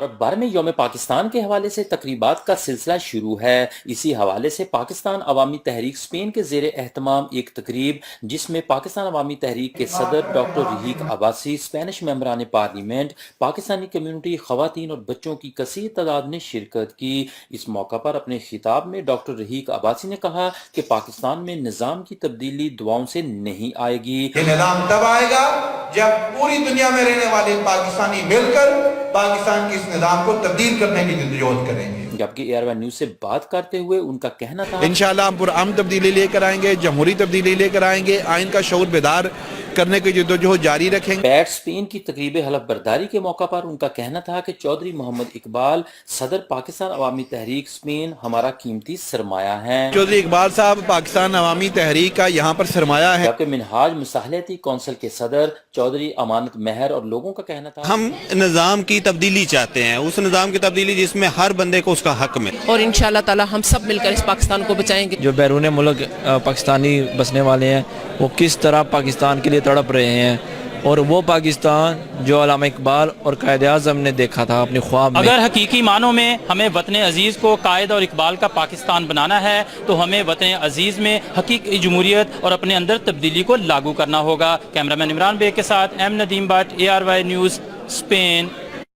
Europe بھر میں یوم پاکستان کے حوالے سے تقریبات کا سلسلہ شروع ہے۔ اسی حوالے سے پاکستان عوامی تحریک اسپین کے زیر اہتمام ایک تقریب جس میں پاکستان عوامی تحریک کے صدر ڈاکٹر رحیق عباسی، اسپینش ممبران پارلیمنٹ، پاکستانی کمیونٹی، خواتین اور بچوں کی کثیر تعداد نے شرکت کی۔ اس موقع پر اپنے خطاب میں ڈاکٹر رحیق عباسی نے کہا کہ پاکستان میں نظام کی تبدیلی دعاؤں سے نہیں آئے گی۔ یہ نظام تب آئے گا جب پوری دنیا میں رہنے والے پاکستانی مل کر پاکستان کے اس نظام کو تبدیل کرنے کی جدوجہد کریں گے۔ جبکہ ARY نیوز سے بات کرتے ہوئے ان کا کہنا تھا انشاءاللہ ہم پرامن تبدیلی لے کر آئیں گے، جمہوری تبدیلی لے کر آئیں گے، آئین کا شعور بیدار کرنے کی جدوجہد جاری رکھیں گے۔ پیٹ اسپین کی تقریب حلف برداری کے موقع پر ان کا کہنا تھا کہ چودھری محمد اقبال صدر پاکستان عوامی تحریک اسپین ہمارا قیمتی سرمایہ ہیں۔ چودھری اقبال صاحب پاکستان عوامی تحریک کا یہاں پر سرمایہ ہے۔ جبکہ منہاج مصالحتی کونسل کے صدر چودھری امانت مہر اور لوگوں کا کہنا تھا ہم نظام کی تبدیلی چاہتے ہیں، اس نظام کی تبدیلی جس میں ہر بندے کو اس کا حق ملے، اور انشاءاللہ تعالی ہم سب مل کر اس پاکستان کو بچائیں گے۔ جو بیرون ملک پاکستانی بسنے والے ہیں وہ کس طرح پاکستان کے لیے تڑپ رہے ہیں، اور وہ پاکستان جو علامہ اقبال اور قائد اعظم نے دیکھا تھا اپنی خواب میں۔ اگر حقیقی معنوں میں ہمیں وطن عزیز کو قائد اور اقبال کا پاکستان بنانا ہے تو ہمیں وطن عزیز میں حقیقی جمہوریت اور اپنے اندر تبدیلی کو لاگو کرنا ہوگا۔ کیمرہ مین عمران بیگ کے ساتھ M Nadeem Butt, ARY news, Spain.